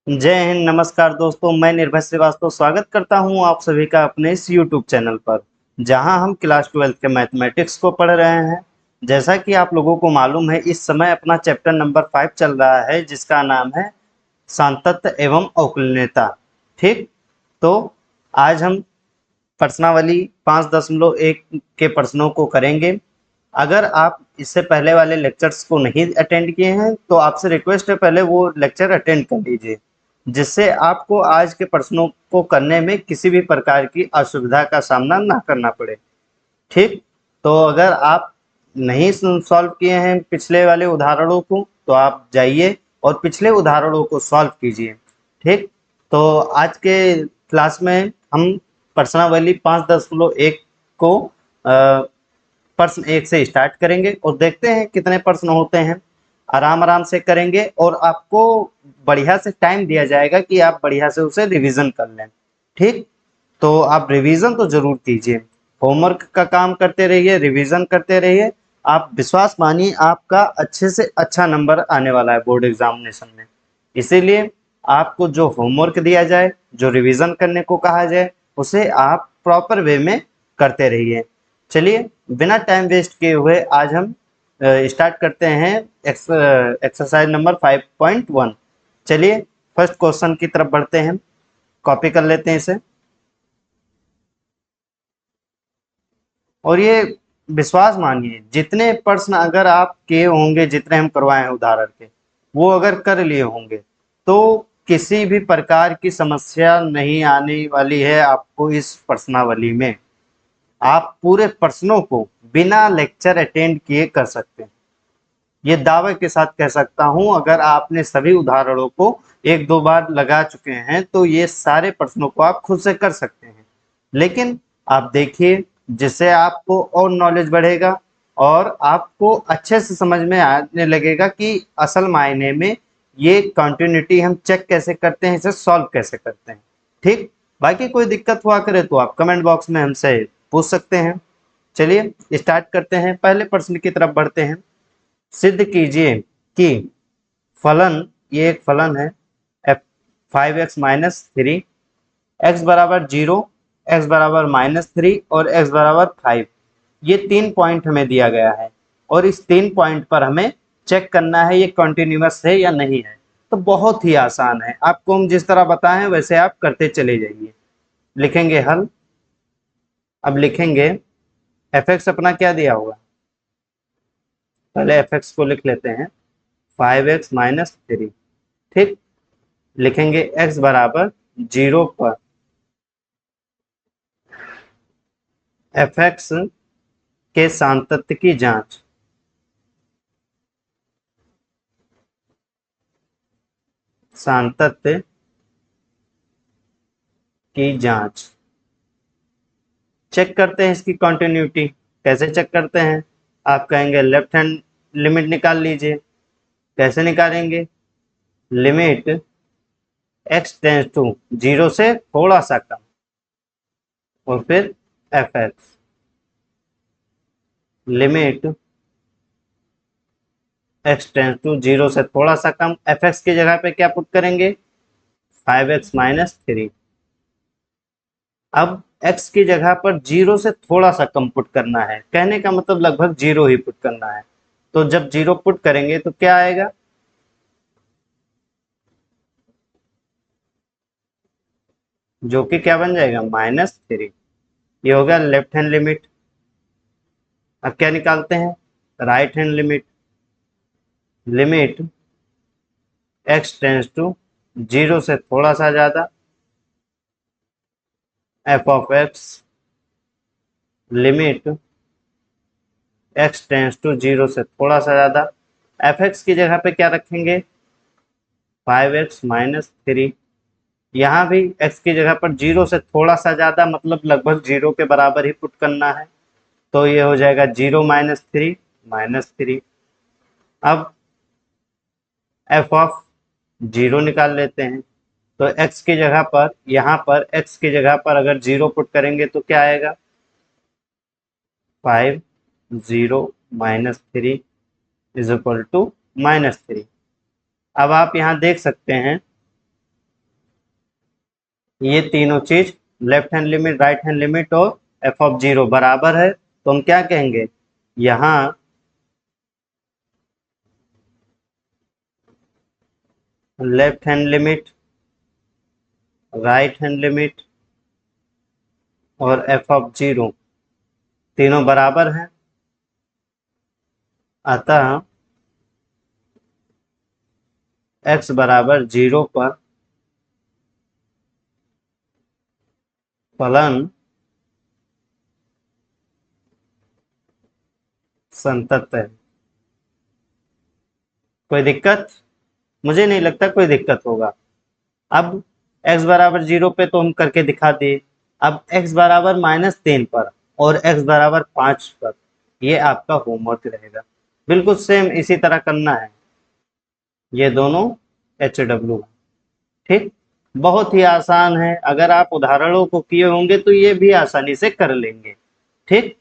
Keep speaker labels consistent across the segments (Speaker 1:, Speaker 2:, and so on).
Speaker 1: जय हिंद। नमस्कार दोस्तों, मैं निर्भय श्रीवास्तव स्वागत करता हूं आप सभी का अपने इस YouTube चैनल पर, जहां हम क्लास 12 के मैथमेटिक्स को पढ़ रहे हैं। जैसा कि आप लोगों को मालूम है, इस समय अपना चैप्टर नंबर 5 चल रहा है, जिसका नाम है सांतत्य एवं अवकलनीयता। ठीक, तो आज हम प्रश्नावली 5.1 के प्रश्नों को करेंगे। अगर आप इससे पहले वाले लेक्चर्स को नहीं अटेंड किए हैं तो आपसे रिक्वेस्ट है, पहले वो लेक्चर अटेंड कर लीजिए, जिससे आपको आज के प्रश्नों को करने में किसी भी प्रकार की असुविधा का सामना ना करना पड़े। ठीक, तो अगर आप नहीं सॉल्व किए हैं पिछले वाले उदाहरणों को तो आप जाइए और पिछले उदाहरणों को सॉल्व कीजिए। ठीक, तो आज के क्लास में हम प्रश्नावली 5.1 को प्रश्न 1 से स्टार्ट करेंगे और देखते हैं कितने प्रश्न होते हैं। आराम आराम से करेंगे और आपको बढ़िया से टाइम दिया जाएगा कि आप बढ़िया से उसे रिवीजन कर लें। ठीक, तो आप रिवीजन तो जरूर कीजिए, होमवर्क का काम करते रहिए, रिवीजन करते रहिए। आप विश्वास मानिए, आपका अच्छे से अच्छा नंबर आने वाला है बोर्ड एग्जामिनेशन में। इसीलिए आपको जो होमवर्क दिया जाए, जो रिवीजन करने को कहा जाए, उसे आप प्रॉपर वे में करते रहिए। चलिए, बिना टाइम वेस्ट किए हुए आज हम स्टार्ट करते हैं एक्सरसाइज नंबर 5.1। चलिए फर्स्ट क्वेश्चन की तरफ बढ़ते हैं, कॉपी कर लेते हैं इसे। और ये विश्वास मानिए, जितने प्रश्न अगर आप किए होंगे, जितने हम करवाए हैं उदाहरण के, वो अगर कर लिए होंगे तो किसी भी प्रकार की समस्या नहीं आने वाली है आपको इस प्रश्नावली में। आप पूरे प्रश्नों को बिना लेक्चर अटेंड किए कर सकते हैं। ये दावे के साथ कह सकता हूं, अगर आपने सभी उदाहरणों को एक दो बार लगा चुके हैं तो ये सारे प्रश्नों को आप खुद से कर सकते हैं। लेकिन आप देखिए, जिससे आपको और नॉलेज बढ़ेगा और आपको अच्छे से समझ में आने लगेगा कि असल मायने में ये कंटिन्यूटी हम चेक कैसे करते हैं, इसे सॉल्व कैसे करते हैं। ठीक, बाकी कोई दिक्कत हुआ करे तो आप कमेंट बॉक्स में हमसे पूछ सकते हैं। चलिए स्टार्ट करते हैं, पहले प्रश्न की तरफ बढ़ते हैं। सिद्ध कीजिए कि फलन, ये एक फलन है, एफ 5x-3, एक्स बराबर 0, एक्स बराबर -3 और एक्स बराबर 5, ये 3 पॉइंट हमें दिया गया है और इस 3 पॉइंट पर हमें चेक करना है ये कंटिन्यूअस है या नहीं है। तो बहुत ही आसान है, आपको हम जिस तरह बताएं वैसे आप करते चले जाइए। लिखेंगे हल। अब लिखेंगे एफ एक्स अपना क्या दिया होगा, पहले एफ एक्स को लिख लेते हैं, 5x-3। ठीक, लिखेंगे x बराबर 0 पर एफ एक्स के सातत्य की जांच। सातत्य की जांच चेक करते हैं इसकी कंटिन्यूटी। कैसे चेक करते हैं, आप कहेंगे लेफ्ट हैंड लिमिट निकाल लीजिए। कैसे निकालेंगे, लिमिट x टेंस टू 0 से थोड़ा सा कम और फिर f x, limit x tends to 0 से थोड़ा सा कम, एफ एक्स की जगह पे क्या पुट करेंगे, 5x-3। अब x की जगह पर 0 से थोड़ा सा कम पुट करना है, कहने का मतलब लगभग 0 ही पुट करना है। तो जब 0 पुट करेंगे तो क्या आएगा, जो कि क्या बन जाएगा, -3। ये होगा लेफ्ट हैंड लिमिट। अब क्या निकालते हैं, right hand limit. Limit x tends to 0 से थोड़ा सा ज्यादा, f of x, limit x tends to 0 से थोड़ा सा ज्यादा, एफ एक्स की जगह पे क्या रखेंगे, 5x-3। यहाँ भी x की जगह पर 0 से थोड़ा सा ज्यादा मतलब लगभग 0 के बराबर ही पुट करना है। तो ये हो जाएगा 0-3 -3। अब एफ ऑफ 0 निकाल लेते हैं। तो x की जगह पर, यहाँ पर x की जगह पर अगर 0 पुट करेंगे तो क्या आएगा, 5 0 -3 इज इक्वल टू -3। अब आप यहाँ देख सकते हैं ये तीनों चीज left hand limit, right hand limit और एफ ऑफ जीरो बराबर है, तो हम क्या कहेंगे, यहाँ left hand limit, right hand limit और एफ ऑफ जीरो तीनों बराबर हैं, अतः x बराबर जीरो पर फलन संतत है। कोई दिक्कत? मुझे नहीं लगता कोई दिक्कत होगा। अब x बराबर जीरो पे तो हम करके दिखा दिए। अब x बराबर -3 पर और x बराबर 5 पर, ये आपका होमवर्क रहेगा। बिल्कुल सेम इसी तरह करना है। ये दोनों HW, ठीक, बहुत ही आसान है। अगर आप उदाहरणों को किए होंगे तो ये भी आसानी से कर लेंगे। ठीक,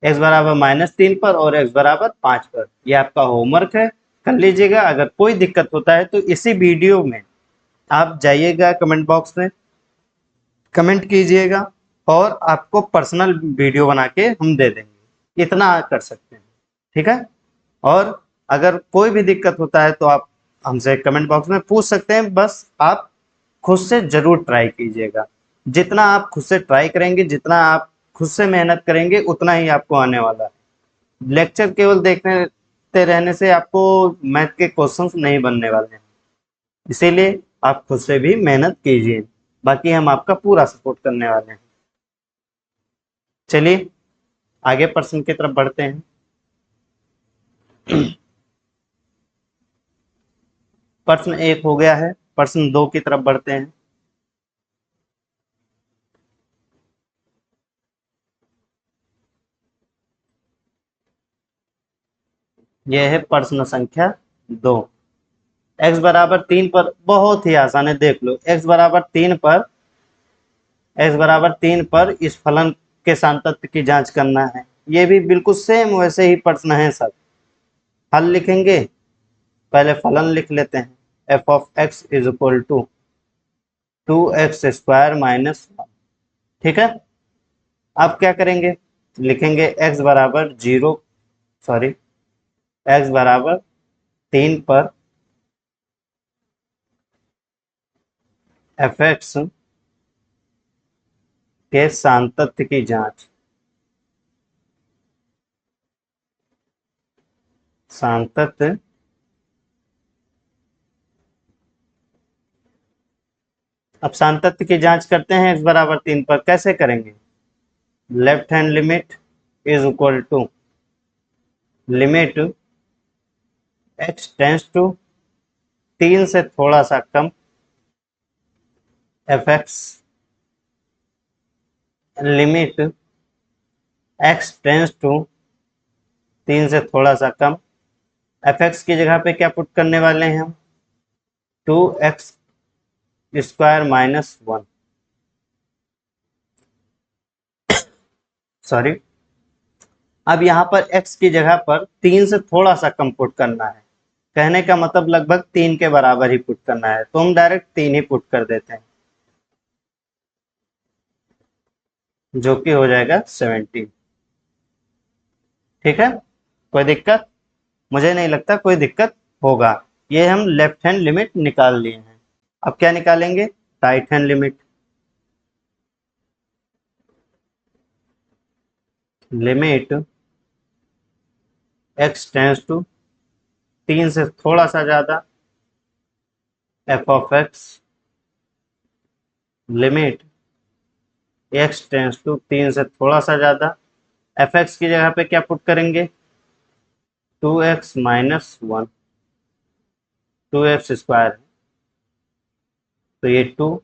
Speaker 1: x बराबर -3 पर और x बराबर 5 पर, ये आपका होमवर्क है, कर लीजिएगा। अगर कोई दिक्कत होता है तो इसी वीडियो में आप जाइएगा कमेंट बॉक्स में कमेंट कीजिएगा और आपको पर्सनल वीडियो बना के हम दे देंगे। इतना कर सकते हैं, ठीक है। और अगर कोई भी दिक्कत होता है तो आप हमसे कमेंट बॉक्स में पूछ सकते हैं, बस आप खुद से जरूर ट्राई कीजिएगा। जितना आप खुद से ट्राई करेंगे, जितना आप खुद से मेहनत करेंगे, उतना ही आपको आने वाला है। लेक्चर केवल देखते रहने से आपको मैथ के क्वेश्चंस नहीं बनने वाले हैं, इसीलिए आप खुद से भी मेहनत कीजिए। बाकी हम आपका पूरा सपोर्ट करने वाले हैं। चलिए आगे प्रश्न की तरफ बढ़ते हैं। प्रश्न 1 हो गया है, प्रश्न 2 की तरफ बढ़ते हैं। यह है प्रश्न संख्या 2। x बराबर 3 पर बहुत ही आसान है, देख लो। x बराबर 3 पर इस फलन के सान्तत्य की जांच करना है। ये भी बिल्कुल सेम वैसे ही प्रश्न है सब। हल लिखेंगे, पहले फलन लिख लेते हैं। f of x is equal to 2x² -1, ठीक है। अब क्या करेंगे, लिखेंगे x बराबर 3 पर fx के सान्तत्य की जांच। सान्तत्य अब सान्तत्य की जांच करते हैं x बराबर 3 पर। कैसे करेंगे, left hand limit is equal to limit x tends to 3 से थोड़ा सा कम fx limit x tends to 3 से थोड़ा सा कम। fx की जगह पे क्या पुट करने वाले हैं हम, 2x² -1, सॉरी। अब यहाँ पर x की जगह पर 3 से थोड़ा सा कम पुट करना है। कहने का मतलब लगभग 3 के बराबर ही पुट करना है, तो हम डायरेक्ट 3 ही पुट कर देते हैं, जो कि हो जाएगा 17। ठीक है, कोई दिक्कत? मुझे नहीं लगता कोई दिक्कत होगा। ये हम लेफ्ट हैंड लिमिट निकाल लिए हैं। अब क्या निकालेंगे, right hand limit. Limit x tends to 3 से थोड़ा सा ज्यादा f of x limit x tends to 3 से थोड़ा सा ज्यादा। fx की जगह पे क्या पुट करेंगे, 2x -1, 2x² तो ये 2,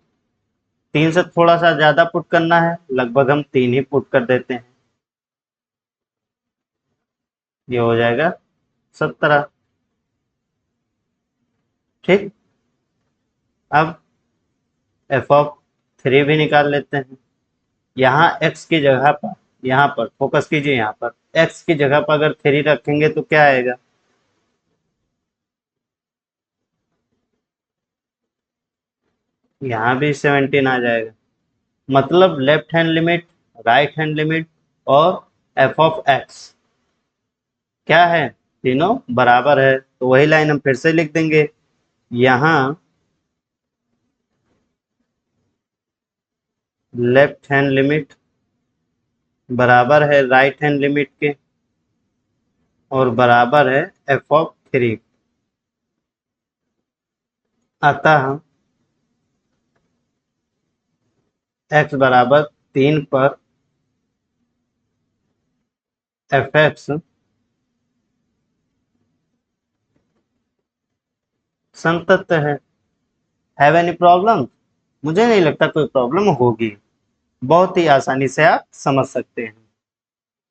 Speaker 1: 3 से थोड़ा सा ज्यादा पुट करना है, लगभग हम 3 ही पुट कर देते हैं, ये हो जाएगा 17। ठीक, अब f ऑफ 3 भी निकाल लेते हैं। यहाँ x की जगह पर, यहाँ पर फोकस कीजिए, यहाँ पर x की जगह पर अगर 3 रखेंगे तो क्या आएगा, यहाँ भी 17 आ जाएगा। मतलब left hand limit, right hand limit और एफ ऑफ एक्स क्या है, तीनों बराबर है। तो वही लाइन हम फिर से लिख देंगे। यहाँ लेफ्ट हैंड लिमिट बराबर है राइट हैंड लिमिट के और बराबर है एफ ऑफ 3। अतः एक्स बराबर 3 पर एफ एक्स संतत है। Have any problem? मुझे नहीं लगता कोई प्रॉब्लम होगी। बहुत ही आसानी से आप समझ सकते हैं।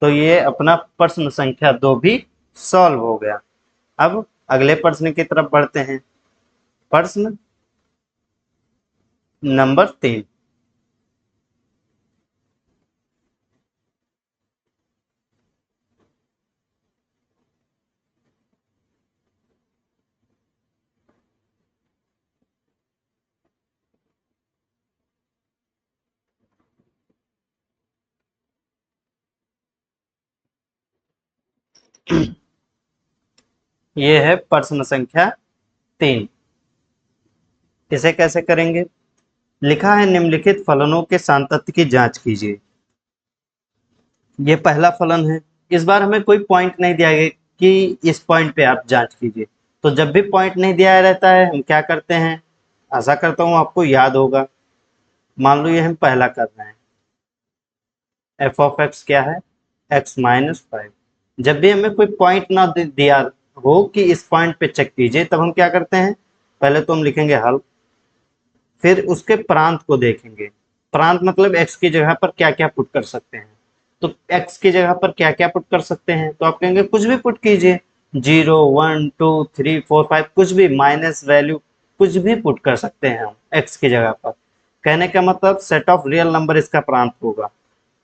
Speaker 1: तो ये अपना प्रश्न संख्या 2 भी सॉल्व हो गया। अब अगले प्रश्न की तरफ बढ़ते हैं। प्रश्न नंबर 3। ये है प्रश्न संख्या 3। इसे कैसे करेंगे? लिखा है निम्नलिखित फलनों के सांतत्य की जांच कीजिए। ये पहला फलन है। इस बार हमें कोई पॉइंट नहीं दिया गया कि इस पॉइंट पे आप जांच कीजिए। तो जब भी पॉइंट नहीं दिया रहता है हम क्या करते हैं, आशा करता हूं आपको याद होगा। मान लो ये हम पहला कर रहे हैं, एफ ऑफ एक्स क्या है, एक्स माइनस 5। जब भी हमें कोई पॉइंट ना दिया हो कि इस पॉइंट पे चेक कीजिए, तब हम क्या करते हैं, पहले तो हम लिखेंगे हल, फिर उसके प्रांत को देखेंगे। प्रांत मतलब एक्स की जगह पर क्या क्या पुट कर सकते हैं। तो एक्स की जगह पर क्या क्या पुट कर सकते हैं, तो आप कहेंगे कुछ भी पुट कीजिए, 0 1 2 3 4 5 कुछ भी, माइनस वैल्यू कुछ भी पुट कर सकते हैं हम एक्स की जगह पर। कहने का मतलब सेट ऑफ रियल नंबर इसका प्रांत होगा।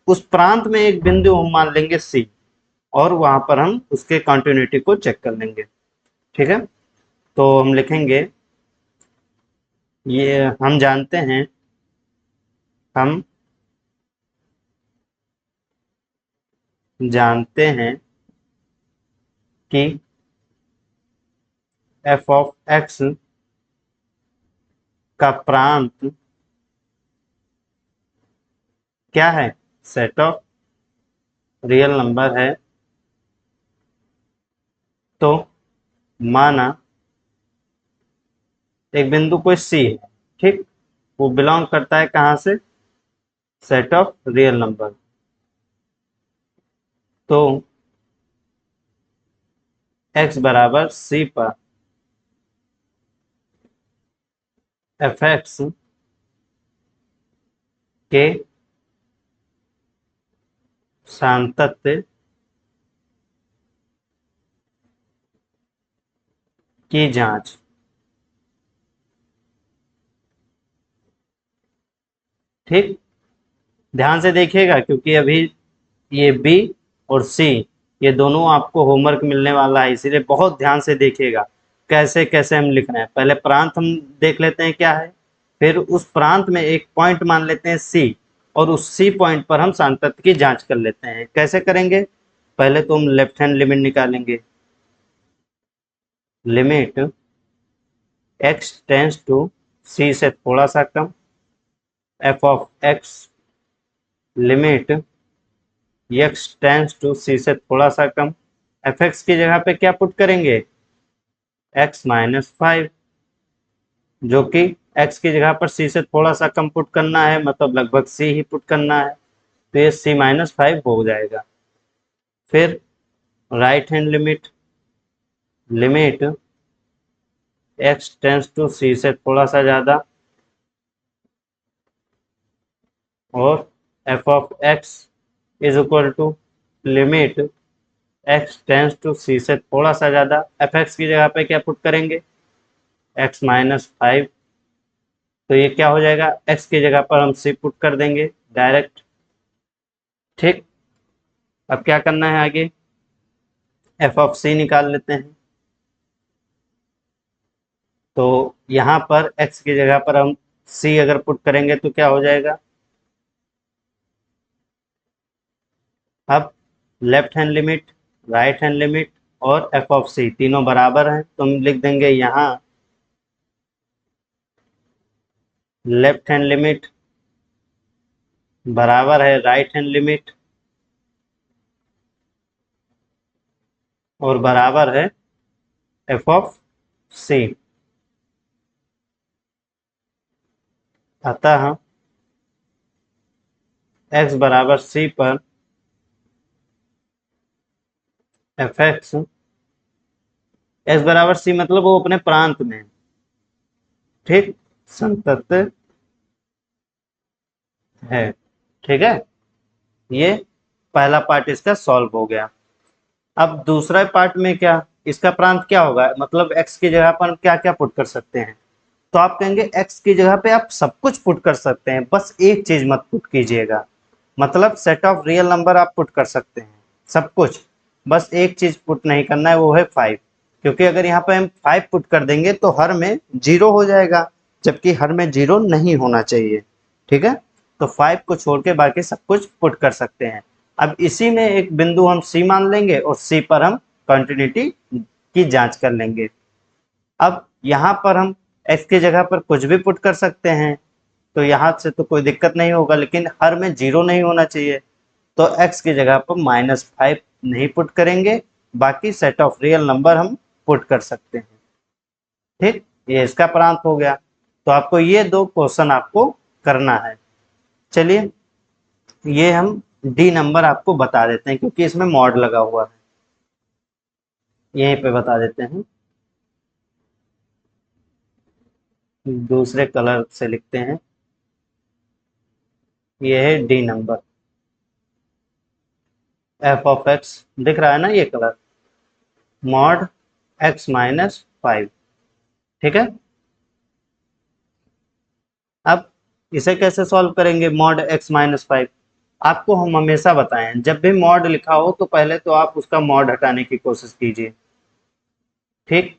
Speaker 1: उस प्रांत में एक बिंदु हम मान लेंगे सी, और वहां पर हम उसके कंटिन्यूटी को चेक कर लेंगे। ठीक है, तो हम लिखेंगे, ये हम जानते हैं, हम जानते हैं कि एफ ऑफ एक्स का प्रांत क्या है, सेट ऑफ रियल नंबर है। तो माना एक बिंदु कोई सी है, ठीक, वो बिलोंग करता है कहां से, सेट ऑफ रियल नंबर। तो एक्स बराबर सी पर एफ एक्स के सांतत्य की जांच। ठीक, ध्यान से देखिएगा क्योंकि अभी ये बी और सी ये दोनों आपको होमवर्क मिलने वाला है, इसीलिए बहुत ध्यान से देखिएगा कैसे कैसे हम लिख रहे हैं। पहले प्रांत हम देख लेते हैं क्या है, फिर उस प्रांत में एक पॉइंट मान लेते हैं सी, और उस सी पॉइंट पर हम सांतत्य की जांच कर लेते हैं। कैसे करेंगे, पहले तो हम लेफ्ट हैंड लिमिट निकालेंगे, limit x tends to c से थोड़ा सा कम, f of x limit x tends to c से थोड़ा सा कम, एफ एक्स की जगह पे क्या पुट करेंगे, एक्स माइनस 5, जो कि एक्स की जगह पर सी से थोड़ा सा कम पुट करना है, मतलब लगभग सी ही पुट करना है, तो ये सी माइनस 5 हो जाएगा। फिर right hand limit, limit x tends to c से थोड़ा सा ज़्यादा, और f of x is equal to limit x tends to c से थोड़ा सा ज़्यादा, एफ एक्स की जगह पे क्या पुट करेंगे, एक्स माइनस 5। तो ये क्या हो जाएगा, x की जगह पर हम c पुट कर देंगे डायरेक्ट। ठीक, अब क्या करना है आगे, एफ ऑफ c निकाल लेते हैं। तो यहाँ पर x की जगह पर हम सी अगर पुट करेंगे तो क्या हो जाएगा, अब left hand limit, right hand limit और एफ ऑफ सी तीनों बराबर हैं, तो हम लिख देंगे यहाँ लेफ्ट हैंड लिमिट बराबर है राइट हैंड लिमिट और बराबर है एफ ऑफ सी। अतः x बराबर सी पर एफ एक्स, एक्स बराबर सी मतलब वो अपने प्रांत में, ठीक, संतत है। ठीक है, ये पहला पार्ट इसका सॉल्व हो गया। अब दूसरा पार्ट में क्या, इसका प्रांत क्या होगा, मतलब x की जगह पर हम क्या क्या पुट कर सकते हैं, तो आप कहेंगे x की जगह पे आप सब कुछ पुट कर सकते हैं, बस एक चीज मत पुट कीजिएगा, मतलब सेट ऑफ रियल नंबर आप पुट कर सकते हैं सब कुछ, बस एक चीज पुट नहीं करना है, वो है 5, क्योंकि अगर यहाँ पे हम 5 पुट कर देंगे तो हर में 0 हो जाएगा, जबकि हर में 0 नहीं होना चाहिए। ठीक है, तो 5 को छोड़ के बाकी सब कुछ पुट कर सकते हैं। अब इसी में एक बिंदु हम C मान लेंगे और C पर हम कंटिन्यूटी की जांच कर लेंगे। अब यहाँ पर हम x की जगह पर कुछ भी पुट कर सकते हैं, तो यहाँ से तो कोई दिक्कत नहीं होगा, लेकिन हर में 0 नहीं होना चाहिए, तो x की जगह पर -5 नहीं पुट करेंगे, बाकी सेट ऑफ रियल नंबर हम पुट कर सकते हैं। ठीक, ये इसका प्रांत हो गया। तो आपको ये दो क्वेश्चन आपको करना है। चलिए ये हम डी नंबर आपको बता देते हैं, क्योंकि इसमें मॉड लगा हुआ है, यहीं पे बता देते हैं, दूसरे कलर से लिखते हैं। ये है D number, F of x दिख रहा है ना ये कलर, मॉड x-5। ठीक है, अब इसे कैसे सॉल्व करेंगे, मॉड x-5। आपको हम हमेशा बताएं, जब भी मॉड लिखा हो तो पहले तो आप उसका मॉड हटाने की कोशिश कीजिए। ठीक,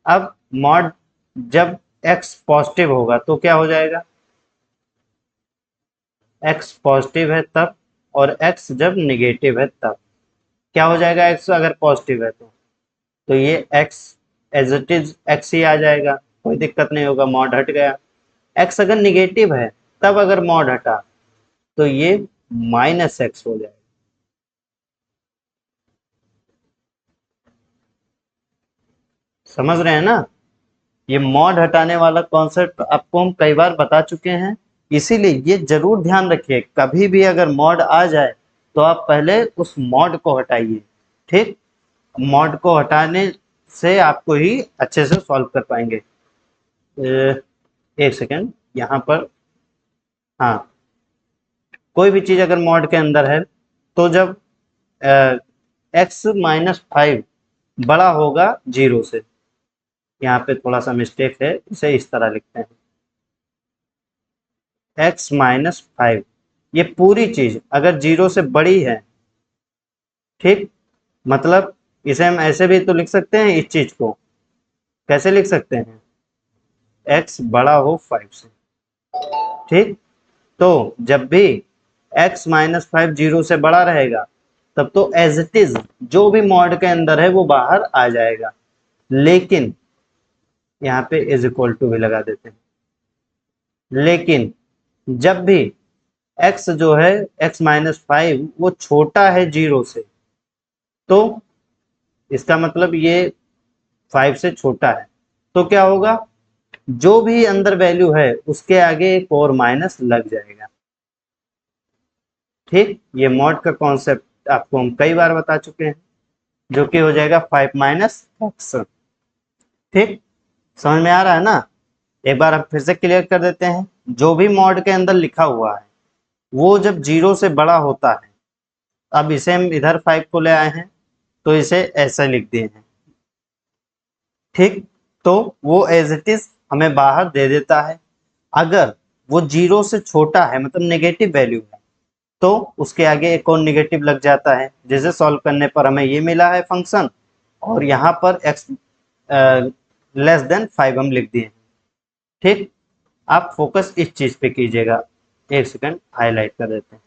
Speaker 1: अब मॉड जब x पॉजिटिव होगा तो क्या हो जाएगा, x पॉजिटिव है तब, और x जब निगेटिव है तब क्या हो जाएगा, x अगर पॉजिटिव है तो ये x as it is x ही आ जाएगा, कोई दिक्कत नहीं होगा, मॉड हट गया। x अगर निगेटिव है तब अगर मॉड हटा तो ये -x हो जाएगा। समझ रहे हैं ना, ये मॉड हटाने वाला कॉन्सेप्ट आपको हम कई बार बता चुके हैं, इसीलिए ये जरूर ध्यान रखिए, कभी भी अगर मॉड आ जाए तो आप पहले उस मॉड को हटाइए। ठीक, मॉड को हटाने से आपको ही अच्छे से सॉल्व कर पाएंगे। एक सेकेंड यहाँ पर, हाँ, कोई भी चीज अगर मॉड के अंदर है तो जब x-5 बड़ा होगा 0 से, यहाँ पे थोड़ा सा मिस्टेक है, इसे इस तरह लिखते हैं, x-5 ये पूरी चीज अगर 0 से बड़ी है, ठीक, मतलब इसे हम ऐसे भी तो लिख सकते हैं, इस चीज को कैसे लिख सकते हैं, x बड़ा हो 5 से। ठीक, तो जब भी x-5 0 से बड़ा रहेगा तब तो एज इट इज जो भी मॉड के अंदर है वो बाहर आ जाएगा, लेकिन यहाँ पे इज इक्वल टू भी लगा देते हैं, लेकिन जब भी x जो है x-5 वो छोटा है 0 से, तो इसका मतलब ये 5 से छोटा है, तो क्या होगा, जो भी अंदर वैल्यू है उसके आगे एक और माइनस लग जाएगा। ठीक, ये मॉड का कॉन्सेप्ट आपको हम कई बार बता चुके हैं, जो कि हो जाएगा 5-x। ठीक, समझ में आ रहा है ना, एक बार हम फिर से क्लियर कर देते हैं, जो भी मॉड के अंदर लिखा हुआ है वो जब 0 से बड़ा होता है, अब इसे हम इधर 5 को ले आए हैं तो इसे ऐसे लिख दिए हैं। ठीक, तो वो एज इट इज हमें बाहर दे देता है, अगर वो 0 से छोटा है मतलब नेगेटिव वैल्यू है तो उसके आगे एक और नेगेटिव लग जाता है, जिसे सॉल्व करने पर हमें ये मिला है फंक्शन, और यहाँ पर x लेस देन 5 हम लिख दिए हैं। ठीक, आप फोकस इस चीज पे कीजिएगा। एक सेकंड हाईलाइट कर देते हैं।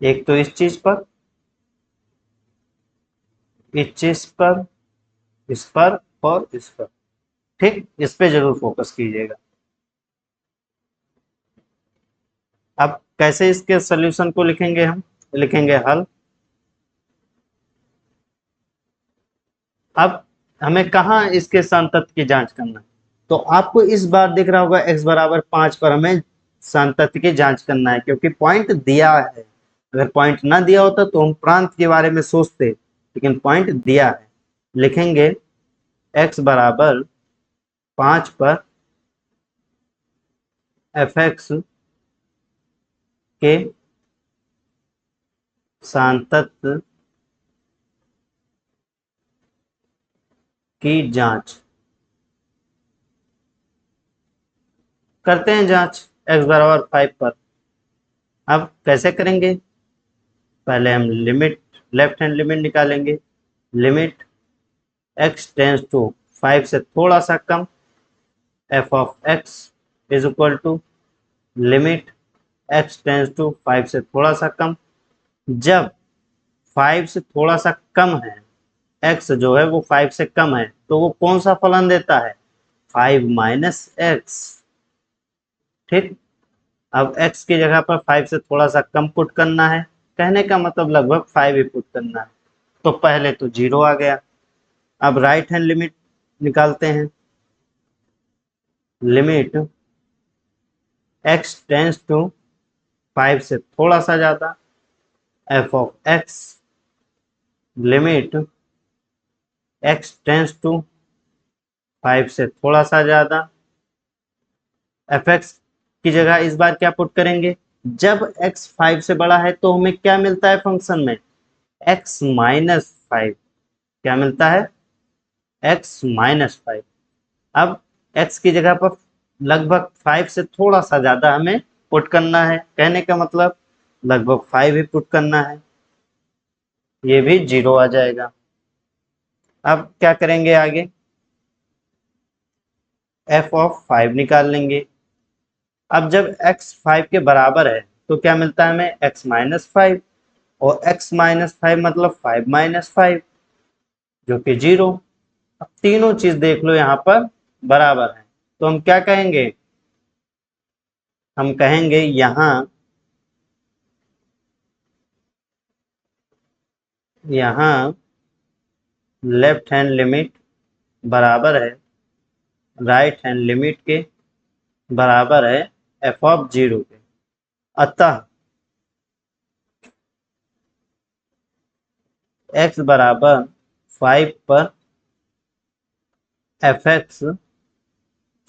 Speaker 1: एक तो इस चीज पर, इस चीज पर, इस पर और इस पर। ठीक, इस पे जरूर फोकस कीजिएगा। अब कैसे इसके सॉल्यूशन को लिखेंगे हम? लिखेंगे हल। अब हमें कहाँ इसके सांतत्य की जांच करना है? तो आपको इस बार दिख रहा होगा x बराबर 5 पर हमें सांतत्य की जांच करना है, क्योंकि पॉइंट दिया है। अगर पॉइंट ना दिया होता तो हम प्रांत के बारे में सोचते, लेकिन पॉइंट दिया है। लिखेंगे x बराबर 5 पर fx के सांतत्य की जांच करते हैं। जांच x बराबर 5 पर। अब कैसे करेंगे? पहले हम लिमिट, लेफ्ट हैंड लिमिट निकालेंगे। लिमिट x टेंस टू 5 से थोड़ा सा कम, f of x is equal to limit x tends to 5 से थोड़ा सा कम। जब 5 से थोड़ा सा कम है, x जो है वो 5 से कम है, तो वो कौन सा फलन देता है? 5 माइनस एक्स। ठीक, अब x की जगह पर 5 से थोड़ा सा कम पुट करना है, कहने का मतलब लगभग 5 ही पुट करना है। तो पहले तो 0 आ गया। अब राइट हैंड लिमिट निकालते हैं। लिमिट x टेंस टू 5 से थोड़ा सा ज्यादा, f of x limit x tends to 5 से थोड़ा सा ज्यादा, fx की जगह इस बार क्या पुट करेंगे? जब x 5 से बड़ा है तो हमें क्या मिलता है फंक्शन में? x minus 5। क्या मिलता है? x minus 5। अब x की जगह पर लगभग 5 से थोड़ा सा ज्यादा हमें पुट करना है, कहने का मतलब लगभग 5 ही पुट करना है। ये भी 0 आ जाएगा। अब क्या करेंगे आगे? f ऑफ 5 निकाल लेंगे। अब जब x 5 के बराबर है तो क्या मिलता है हमें? x माइनस 5, और x माइनस 5 मतलब 5 माइनस 5 जो कि 0। अब तीनों चीज देख लो यहाँ पर बराबर है, तो हम क्या कहेंगे? हम कहेंगे यहाँ लेफ्ट हैंड लिमिट बराबर है राइट हैंड लिमिट के, बराबर है f ऑफ 0 के। अतः x बराबर 5 पर fx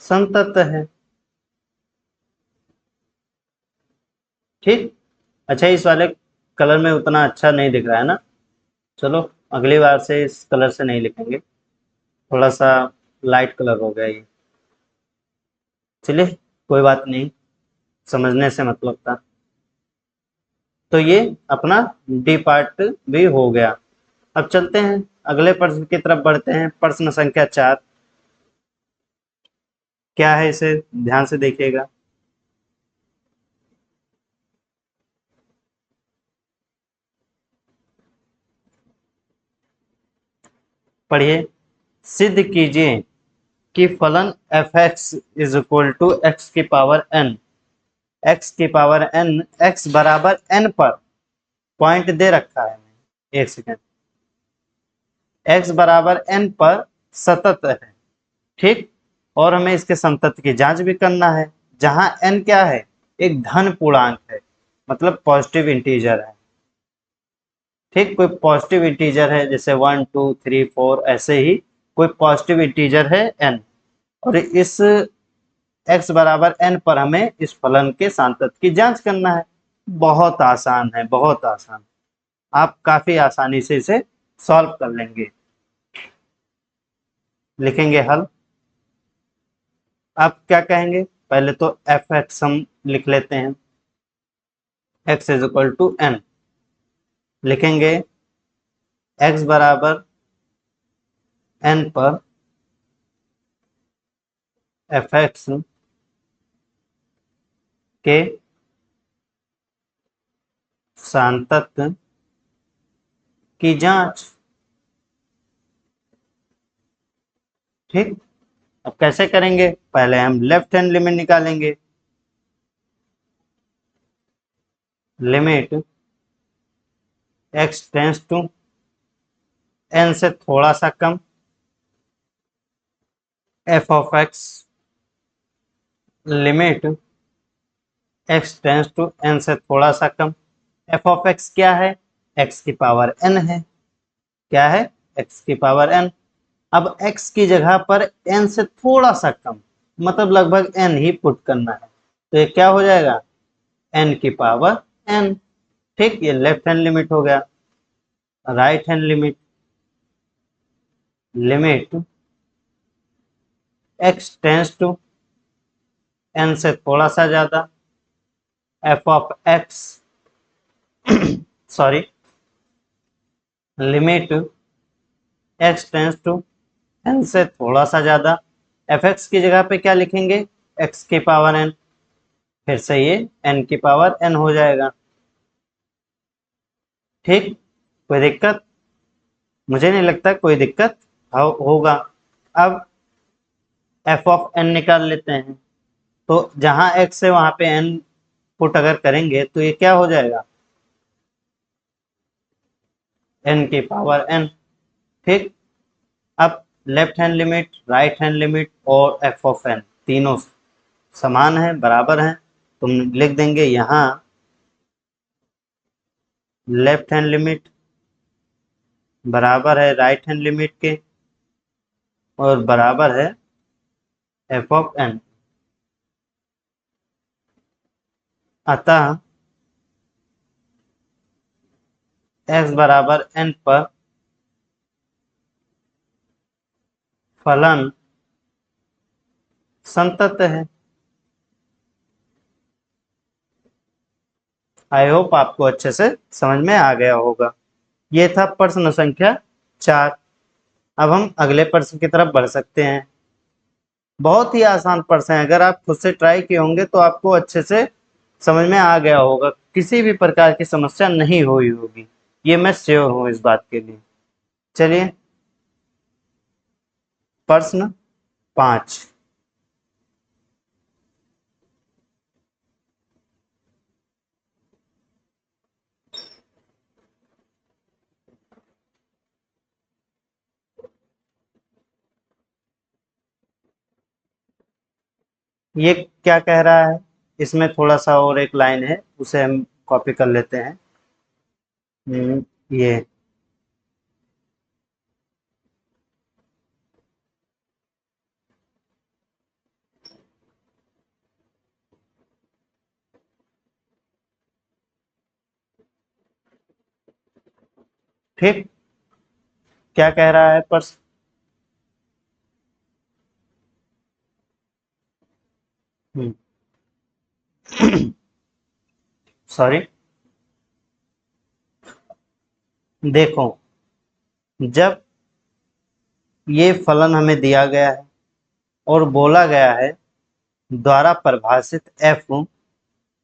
Speaker 1: संतत है। ठीक, अच्छा इस वाले कलर में उतना अच्छा नहीं दिख रहा है ना? चलो अगली बार से इस कलर से नहीं लिखेंगे, थोड़ा सा लाइट कलर हो गया ये। चलिए कोई बात नहीं, समझने से मतलब था। तो ये अपना डी पार्ट भी हो गया। अब चलते हैं अगले प्रश्न की तरफ बढ़ते हैं। प्रश्न संख्या 4 क्या है, इसे ध्यान से देखिएगा। पढ़िए। सिद्ध कीजिए कि फलन f x is equal to x की पावर एन, एक्स की पावर एन, एक्स बराबर एन पर, पॉइंट दे रखा है, एक सेकेंड, एक्स बराबर एन पर सतत है। ठीक, और हमें इसके संतत की जांच भी करना है, जहां एन क्या है? एक धन पूर्णांक है, मतलब पॉजिटिव इंटीजर है। ठीक, कोई पॉजिटिव इंटीजर है, जैसे 1 2 3 4, ऐसे ही कोई पॉजिटिव इंटीजर है एन, और इस x बराबर n पर हमें इस फलन के सांतत की जांच करना है। बहुत आसान है, बहुत आसान। आप काफी आसानी से इसे सॉल्व कर लेंगे। लिखेंगे हल। आप क्या कहेंगे? पहले तो एफ एक्स हम लिख लेते हैं, x is equal to n. लिखेंगे x बराबर n पर एफ एक्स के सांतत्य की जांच। ठीक, अब कैसे करेंगे? पहले हम लेफ्ट हैंड लिमिट निकालेंगे। Limit x tends to n से थोड़ा सा कम, f of x limit x tends to n से थोड़ा सा कम। एफ ऑफ एक्स क्या है? एक्स की पावर एन है। क्या है? एक्स की पावर एन। अब x की जगह पर n से थोड़ा सा कम, मतलब लगभग n ही पुट करना है, तो ये क्या हो जाएगा? n की पावर n। ठीक, ये लेफ्ट हैंड लिमिट हो गया। Right hand limit, limit x tends to n से थोड़ा सा ज्यादा, f of x sorry, limit x tends to n से थोड़ा सा ज्यादा, एफ एक्स की जगह पे क्या लिखेंगे? x की पावर n, फिर से ये n की पावर n हो जाएगा। ठीक, कोई दिक्कत? मुझे नहीं लगता कोई दिक्कत होगा। अब f ऑफ n निकाल लेते हैं, तो जहां x है वहां पे n पुट अगर करेंगे तो ये क्या हो जाएगा? n की पावर n। ठीक, अब left hand limit, right hand limit और f ऑफ n तीनों समान है, बराबर हैं, तुम लिख देंगे यहाँ लेफ्ट हैंड लिमिट बराबर है राइट हैंड लिमिट के और बराबर है f ऑफ n। अतः x बराबर n पर फलन संतत है। आई होप आपको अच्छे से समझ में आ गया होगा। ये था प्रश्न संख्या 4। अब हम अगले प्रश्न की तरफ बढ़ सकते हैं। बहुत ही आसान प्रश्न है, अगर आप खुद से ट्राई किए होंगे तो आपको अच्छे से समझ में आ गया होगा, किसी भी प्रकार की समस्या नहीं हुई होगी, ये मैं श्योर हूं इस बात के लिए। चलिए, प्रश्न 5। ये क्या कह रहा है? इसमें थोड़ा सा और एक लाइन है, उसे हम कॉपी कर लेते हैं। ये ठीक, क्या कह रहा है प्रश्न? सॉरी, देखो, जब ये फलन हमें दिया गया है और बोला गया है द्वारा परिभाषित f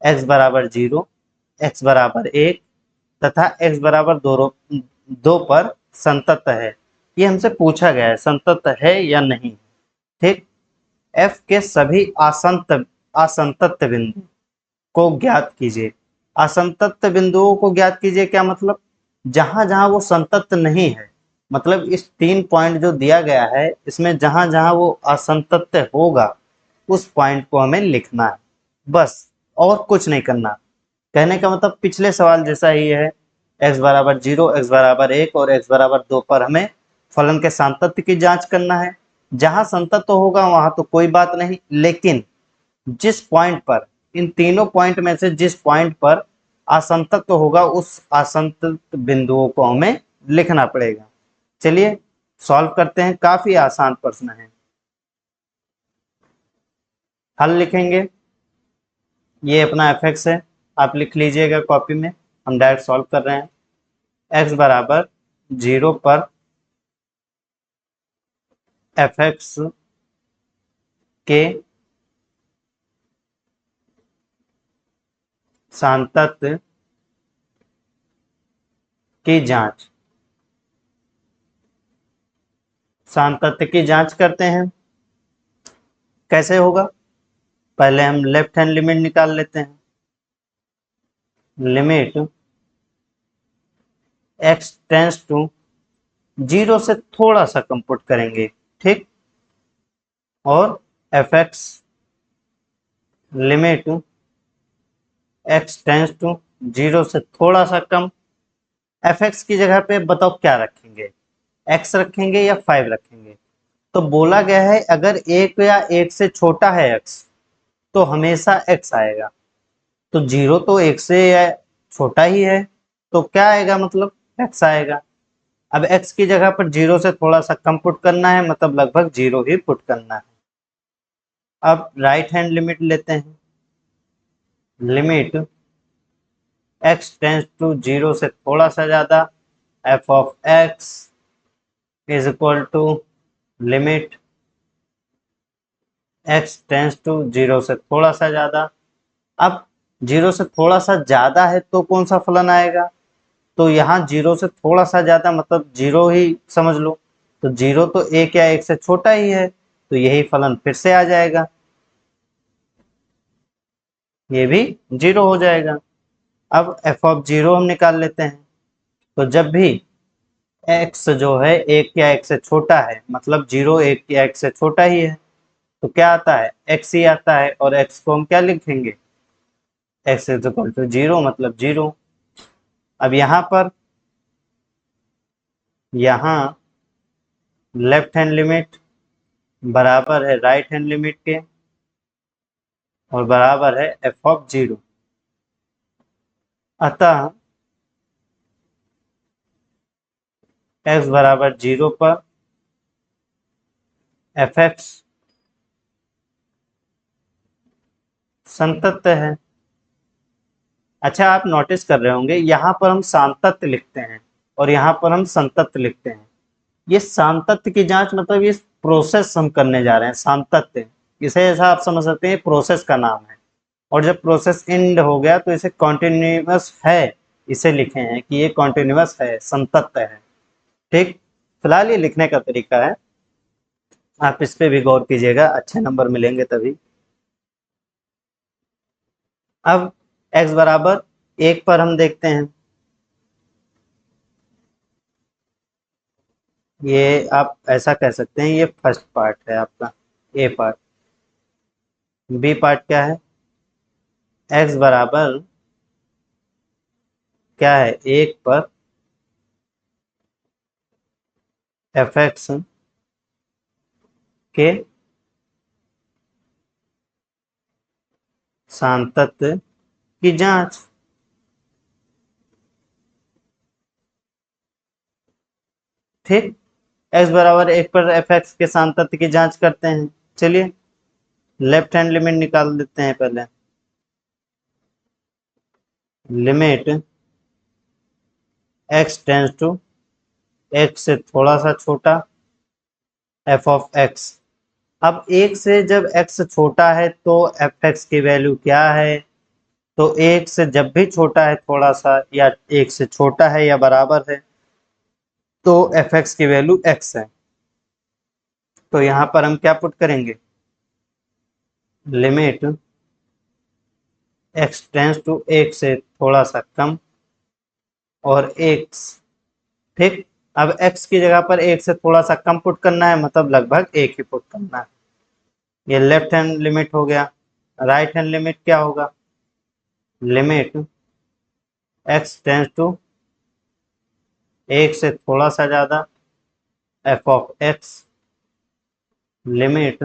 Speaker 1: x बराबर 0, x बराबर 1 तथा x बराबर 2 पर संतत है। ये हमसे पूछा गया है संतत है या नहीं। ठीक, f के सभी असंतत बिंदु को ज्ञात कीजिए। असंतत बिंदुओं को ज्ञात कीजिए क्या मतलब? जहां जहां वो संतत नहीं है, मतलब इस 3 पॉइंट जो दिया गया है इसमें जहां जहां वो असंतत होगा उस पॉइंट को हमें लिखना है, बस, और कुछ नहीं करना। कहने का मतलब पिछले सवाल जैसा ही है, x बराबर 0, x बराबर 1 और x बराबर 2 पर हमें फलन के सांतत्य की जांच करना है। जहां संतत्व होगा वहां तो कोई बात नहीं, लेकिन जिस पॉइंट पर, इन तीनों पॉइंट में से जिस पॉइंट पर असंतत्व होगा उस असंतत बिंदुओं को हमें लिखना पड़ेगा। चलिए सॉल्व करते हैं, काफी आसान प्रश्न है। हल लिखेंगे, ये अपना एफ एक्स है, आप लिख लीजिएगा कॉपी में, हम डायरेक्ट सॉल्व कर रहे हैं। एक्स बराबर 0 पर एफ एक्स के सांतत्य की जांच, सांतत्य की जांच करते हैं। कैसे होगा? पहले हम लेफ्ट हैंड लिमिट निकाल लेते हैं। लिमिट x टेंस टू 0 से थोड़ा सा कम पुट करेंगे, ठीक। और fx limit x tends to 0 से थोड़ा सा कम। fx की जगह पे बताओ क्या रखेंगे, x रखेंगे या 5 रखेंगे? तो बोला गया है अगर एक या एक से छोटा है x तो हमेशा x आएगा। तो 0 तो एक से छोटा ही है, तो क्या आएगा, मतलब x आएगा। अब x की जगह पर 0 से थोड़ा सा कम पुट करना है, मतलब लगभग 0 ही पुट करना है। अब राइट हैंड लिमिट लेते हैं। लिमिट x टेंस टू 0 से थोड़ा सा ज्यादा, f of x is equal to limit x tends to 0 से थोड़ा सा ज्यादा। अब 0 से थोड़ा सा ज्यादा है तो कौन सा फलन आएगा? तो यहाँ 0 से थोड़ा सा ज्यादा मतलब 0 ही समझ लो। तो 0 तो एक या एक से छोटा ही है, तो यही फलन फिर से आ जाएगा, ये भी 0 हो जाएगा। अब f ऑफ 0 हम निकाल लेते हैं। तो जब भी x जो है एक या एक से छोटा है, मतलब 0 एक या एक से छोटा ही है, तो क्या आता है, x ही आता है। और x को हम क्या लिखेंगे, x इज इक्वल टू 0 मतलब 0। अब यहाँ लेफ्ट हैंड लिमिट बराबर है राइट हैंड लिमिट के और बराबर है f ऑफ 0। अतः x बराबर 0 पर fx संतत्य है। अच्छा, आप नोटिस कर रहे होंगे यहाँ पर हम सांतत्य लिखते हैं और यहाँ पर हम संतत्य लिखते हैं। ये सांतत्य की जांच मतलब ये प्रोसेस हम करने जा रहे हैं, सांतत्य। इसे ऐसा आप समझ सकते हैं प्रोसेस का नाम है। और जब प्रोसेस एंड हो गया तो इसे कॉन्टिन्यूअस है, इसे लिखे हैं कि ये कॉन्टिन्यूअस है, संतत्य है, ठीक। फिलहाल ये लिखने का तरीका है, आप इस पे भी गौर कीजिएगा, अच्छे नंबर मिलेंगे तभी। अब x बराबर 1 पर हम देखते हैं। ये आप ऐसा कह सकते हैं, ये फर्स्ट पार्ट है आपका, ए पार्ट। बी पार्ट क्या है, x बराबर क्या है 1 पर fx के सांतत्य की जांच। ठीक, x बराबर 1 पर fx के सांतत्य की जांच करते हैं। चलिए लेफ्ट हैंड लिमिट निकाल देते हैं पहले। Limit x tends to x से थोड़ा सा छोटा f ऑफ x। अब 1 से जब x छोटा है तो fx की वैल्यू क्या है? तो 1 से जब भी छोटा है थोड़ा सा, या 1 से छोटा है या बराबर है, तो fx की वैल्यू x है। तो यहाँ पर हम क्या पुट करेंगे, लिमिट x टेंस टू 1 से थोड़ा सा कम और x, ठीक। अब x की जगह पर 1 से थोड़ा सा कम पुट करना है, मतलब लगभग 1 ही पुट करना है। ये लेफ्ट हैंड लिमिट हो गया। राइट हैंड लिमिट क्या होगा, लिमिट x टेंस टू 1 से थोड़ा सा ज्यादा f ऑफ x। लिमिट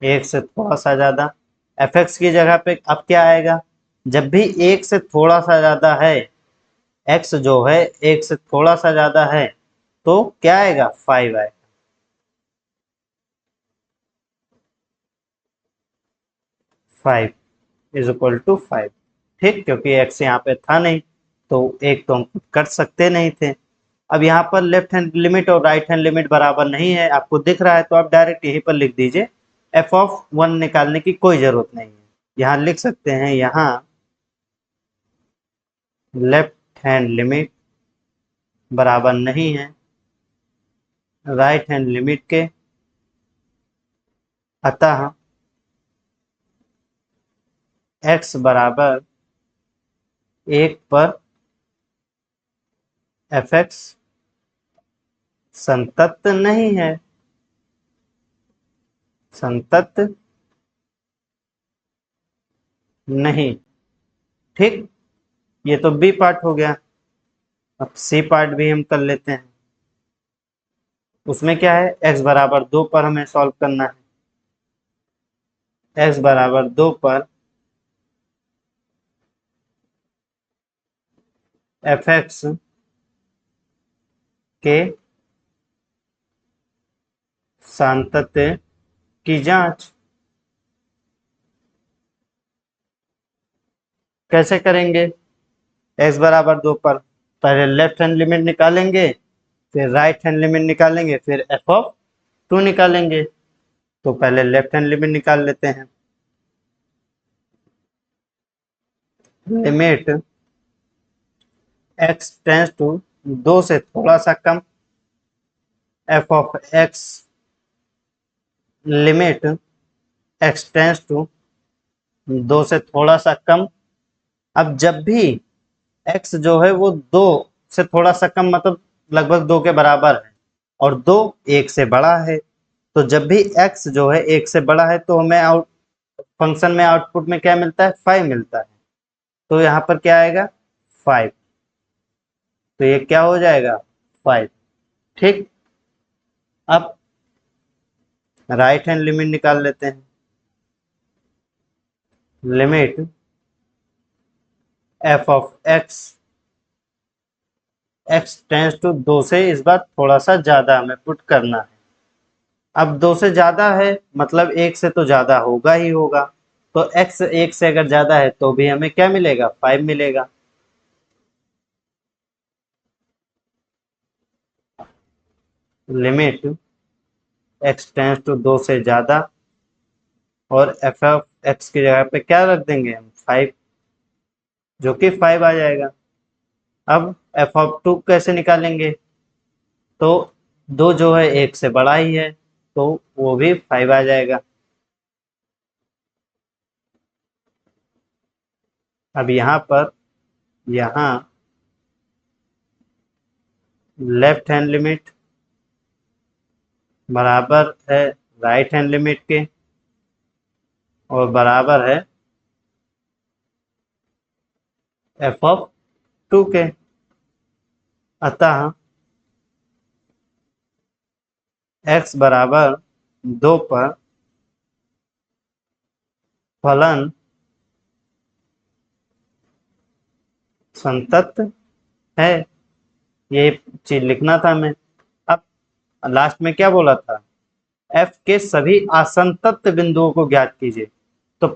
Speaker 1: 1 से थोड़ा सा ज्यादा fx की जगह पे अब क्या आएगा, जब भी 1 से थोड़ा सा ज्यादा है, x जो है 1 से थोड़ा सा ज्यादा है, तो क्या आएगा, 5 आएगा। 5 इज इक्वल टू 5, ठीक, क्योंकि x यहाँ पे था नहीं तो एक तो हम कर सकते नहीं थे। अब यहाँ पर लेफ्ट हैंड लिमिट और राइट हैंड लिमिट बराबर नहीं है, आपको दिख रहा है, तो आप डायरेक्ट यहीं पर लिख दीजिए। f(1) निकालने की कोई जरूरत नहीं है। यहाँ लिख सकते हैं, यहाँ लेफ्ट हैंड लिमिट बराबर नहीं है राइट हैंड लिमिट के, अतः x बराबर 1 पर fx संतत नहीं है। संतत नहीं। ठीक, ये तो बी पार्ट हो गया। अब सी पार्ट भी हम कर लेते हैं। उसमें क्या है, x बराबर 2 पर हमें सॉल्व करना है। x बराबर 2 पर fx के सांतत्य की जांच कैसे करेंगे। x बराबर 2 पर पहले लेफ्ट हैंड लिमिट निकालेंगे, फिर राइट हैंड लिमिट निकालेंगे, फिर f(2) निकालेंगे। तो पहले लेफ्ट हैंड लिमिट निकाल लेते हैं। लिमिट x टेंस टू 2 से थोड़ा सा कम, f(x) limit x tends to 2 से थोड़ा सा कम। अब जब भी x जो है वो 2 से थोड़ा सा कम मतलब लगभग 2 के बराबर है और 2 1 से बड़ा है, तो जब भी x जो है 1 से बड़ा है तो हमें फंक्शन में आउटपुट में क्या मिलता है, 5 मिलता है। तो यहाँ पर क्या आएगा, 5। तो ये क्या हो जाएगा, 5। ठीक, अब राइट हैंड लिमिट निकाल लेते हैं। Limit f(x) x tends to 2 से इस बार थोड़ा सा ज्यादा हमें पुट करना है। अब 2 से ज्यादा है मतलब 1 से तो ज्यादा होगा ही होगा, तो x 1 से अगर ज्यादा है तो भी हमें क्या मिलेगा, 5 मिलेगा। लिमिट x टेंस टू 2 से ज्यादा और f(x) की जगह पे क्या रख देंगे हम, 5, जो कि 5 आ जाएगा। अब f(2) कैसे निकालेंगे, तो 2 जो है 1 से बड़ा ही है तो वो भी 5 आ जाएगा। अब यहाँ लेफ्ट हैंड लिमिट बराबर है राइट हैंड लिमिट के और बराबर है f(2) के, अतः x बराबर 2 पर फलन संतत है। ये चीज लिखना था हमें। अब लास्ट में क्या बोला था, f के सभी असंतत बिंदुओं को ज्ञात कीजिए। तो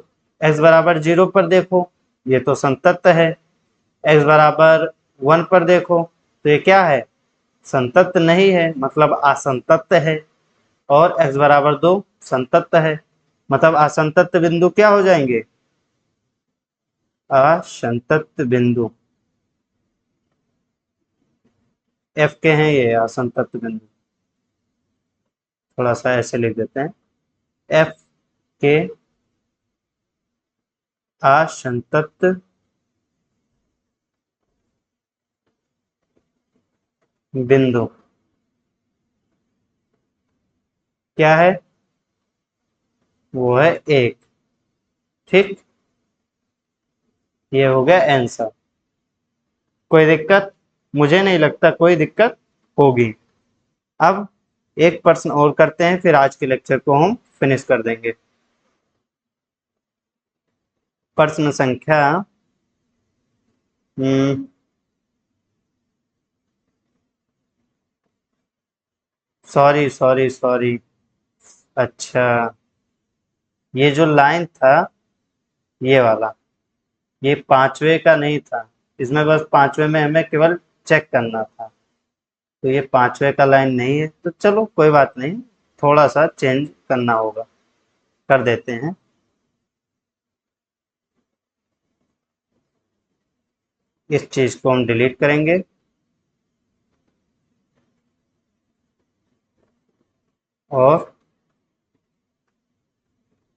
Speaker 1: x बराबर 0 पर देखो, ये तो संतत है। x बराबर 1 पर देखो तो ये क्या है, संतत नहीं है मतलब असंतत है। और x बराबर 2 संतत है, मतलब असंतत बिंदु क्या हो जाएंगे, असंतत बिंदु। f के हैं ये असंतत बिंदु, थोड़ा सा ऐसे लिख देते हैं, f के असंतत बिंदु क्या है, वो है 1। ठीक, ये हो गया आंसर। कोई दिक्कत, मुझे नहीं लगता कोई दिक्कत होगी। अब एक प्रश्न और करते हैं, फिर आज के लेक्चर को हम फिनिश कर देंगे। प्रश्न संख्या सॉरी सॉरी सॉरी, अच्छा ये जो लाइन था ये वाला, ये 5वें का नहीं था, इसमें बस 5वें में हमें केवल चेक करना था। तो ये 5वें का लाइन नहीं है, तो चलो कोई बात नहीं, थोड़ा सा चेंज करना होगा, कर देते हैं। इस चीज को हम डिलीट करेंगे और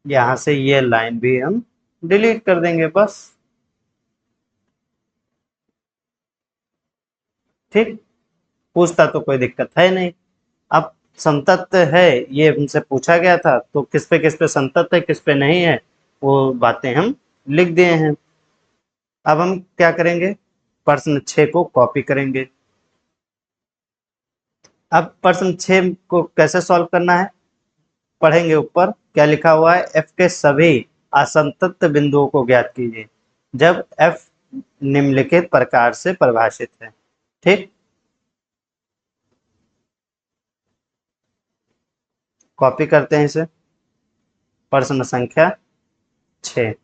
Speaker 1: यहाँ से ये लाइन भी हम डिलीट कर देंगे बस। ठीक, पूछता तो कोई दिक्कत है नहीं। अब संतत है, ये हमसे पूछा गया था, तो किस पे संतत है किस पे नहीं है, वो बातें हम लिख दिए हैं। अब हम क्या करेंगे, प्रश्न 6 को कॉपी करेंगे। अब प्रश्न 6 को कैसे सॉल्व करना है, पढ़ेंगे ऊपर क्या लिखा हुआ है, एफ के सभी असंतत बिंदुओं को ज्ञात कीजिए जब एफ निम्नलिखित प्रकार से परिभाषित है। ठीक, कॉपी करते हैं इसे। प्रश्न संख्या 6,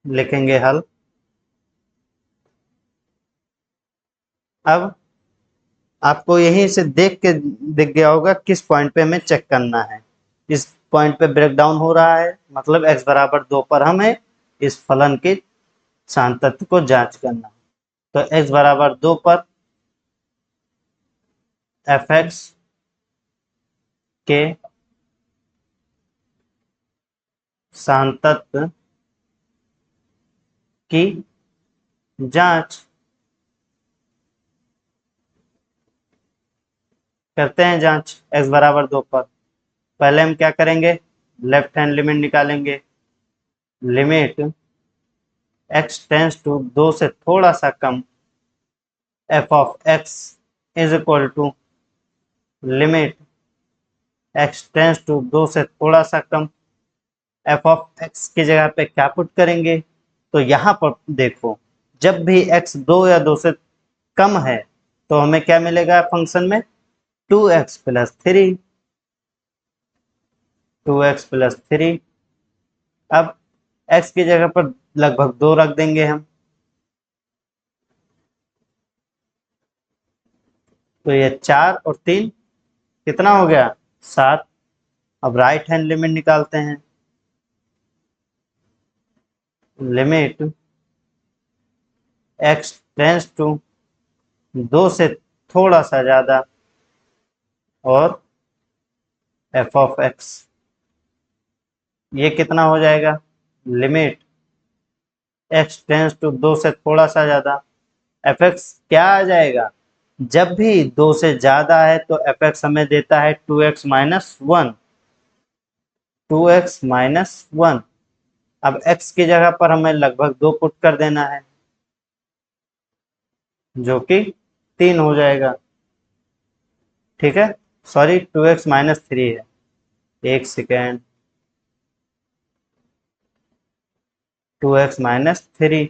Speaker 1: लिखेंगे हल। अब आपको यहीं से देख के दिख गया होगा किस पॉइंट पे हमें चेक करना है। इस पॉइंट पे ब्रेक डाउन हो रहा है, मतलब x बराबर 2 पर हमें इस फलन के सांतत्य को जांच करना है। तो x बराबर 2 पर fx के सांतत्य की जांच करते हैं। जांच x बराबर 2 पर पहले हम क्या करेंगे, लेफ्ट हैंड लिमिट निकालेंगे। लिमिट x टेंस टू 2 से थोड़ा सा कम f of x is equal to limit x tends to 2 से थोड़ा सा कम f ऑफ x की जगह पे क्या पुट करेंगे, तो यहाँ पर देखो, जब भी x 2 या 2 से कम है तो हमें क्या मिलेगा फंक्शन में, 2x प्लस 3, 2x प्लस 3। अब x की जगह पर लगभग 2 रख देंगे हम, तो ये 4 और 3 कितना हो गया, 7। अब राइट हैंड लिमिट निकालते हैं। लिमिट x टेंस टू 2 से थोड़ा सा ज्यादा और f ऑफ x, ये कितना हो जाएगा, लिमिट x टेंस टू 2 से थोड़ा सा ज्यादा, fx क्या आ जाएगा, जब भी 2 से ज्यादा है तो fx हमें देता है 2x माइनस 1, 2x माइनस 1। अब x की जगह पर हमें लगभग 2 पुट कर देना है, जो कि 3 हो जाएगा। ठीक है, सॉरी 2x माइनस 3 है, एक सेकेंड, 2x माइनस 3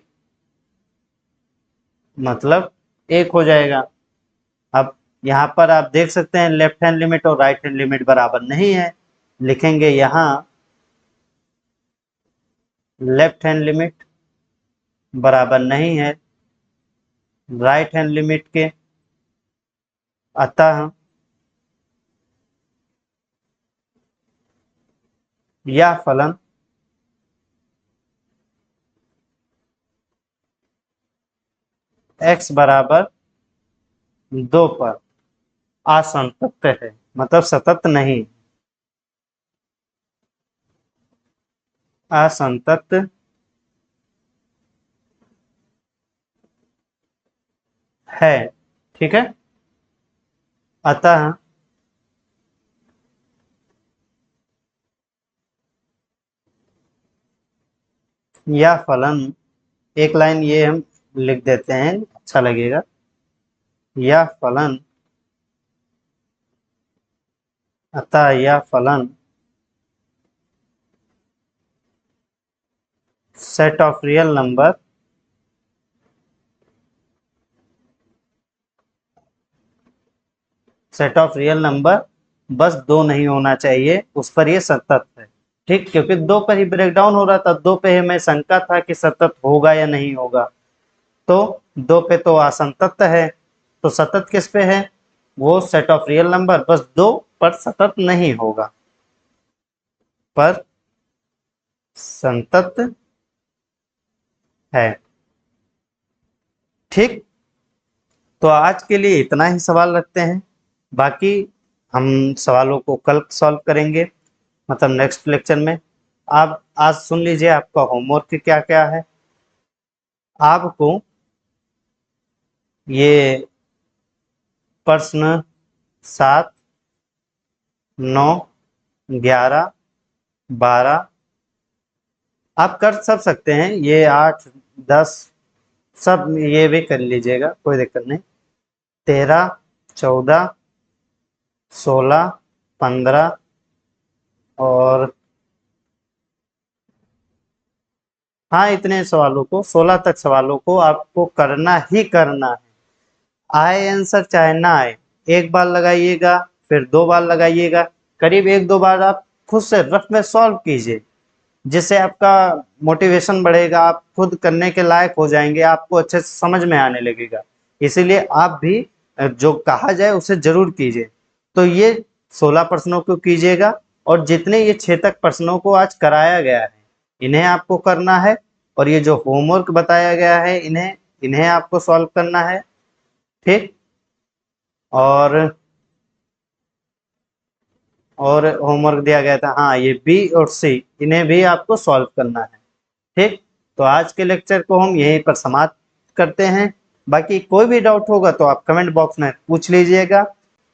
Speaker 1: मतलब 1 हो जाएगा। अब यहाँ पर आप देख सकते हैं लेफ्ट हैंड लिमिट और राइट हैंड लिमिट बराबर नहीं है, लिखेंगे यहाँ लेफ्ट हैंड लिमिट बराबर नहीं है राइट हैंड लिमिट के, अतः यह फलन x बराबर 2 पर असंतत है, मतलब सतत नहीं, असंतत है। ठीक है, अतः यह फलन, एक लाइन ये हम लिख देते हैं, अच्छा लगेगा, यह फलन, अतः यह फलन set of real number set of real number बस 2 नहीं होना चाहिए, उस पर ये सतत है। ठीक, क्योंकि 2 पर ही ब्रेक डाउन हो रहा था, 2 पे हमें शंका था कि सतत होगा या नहीं होगा, तो 2 पे तो असंतत है, तो सतत किस पे है? वो सेट ऑफ रियल नंबर, बस 2 पर सतत नहीं होगा, पर संतत है। ठीक, तो आज के लिए इतना ही सवाल रखते हैं, बाकी हम सवालों को कल सॉल्व करेंगे, मतलब नेक्स्ट लेक्चर में। आप आज सुन लीजिए आपका होमवर्क क्या क्या है। आपको ये प्रश्न 7, 9, 11, 12 आप कर सब सकते हैं, ये 8, 10 सब ये भी कर लीजिएगा, कोई दिक्कत नहीं। 13, 14, 16, 15 और हाँ, इतने सवालों को, 16 तक सवालों को आपको करना ही करना है। आए आंसर चाहे ना आए, एक बार लगाइएगा, फिर 2 बार लगाइएगा, करीब 1-2 बार आप खुद से रफ में सॉल्व कीजिए, जिससे आपका मोटिवेशन बढ़ेगा, आप खुद करने के लायक हो जाएंगे, आपको अच्छे से समझ में आने लगेगा। इसीलिए आप भी जो कहा जाए उसे जरूर कीजिए। तो ये 16 प्रश्नों को कीजिएगा, और जितने ये 6 तक प्रश्नों को आज कराया गया है इन्हें आपको करना है, और ये जो होमवर्क बताया गया है इन्हें इन्हें आपको सॉल्व करना है। ठीक, और होमवर्क दिया गया था, हाँ, ये बी और सी इन्हें भी आपको सॉल्व करना है। ठीक, तो आज के लेक्चर को हम यहीं पर समाप्त करते हैं। बाकी कोई भी डाउट होगा तो आप कमेंट बॉक्स में पूछ लीजिएगा।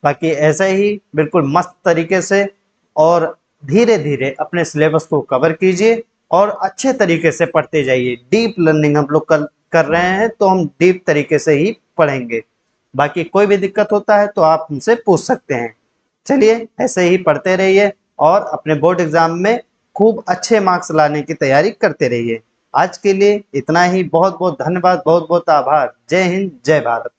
Speaker 1: बाकी ऐसे ही बिल्कुल मस्त तरीके से और धीरे धीरे अपने सिलेबस को कवर कीजिए, और अच्छे तरीके से पढ़ते जाइए। डीप लर्निंग हम लोग कर रहे हैं, तो हम डीप तरीके से ही पढ़ेंगे। बाकी कोई भी दिक्कत होता है तो आप हमसे पूछ सकते हैं। चलिए, ऐसे ही पढ़ते रहिए और अपने बोर्ड एग्जाम में खूब अच्छे मार्क्स लाने की तैयारी करते रहिए। आज के लिए इतना ही। बहुत बहुत धन्यवाद, बहुत बहुत आभार। जय हिंद, जय भारत।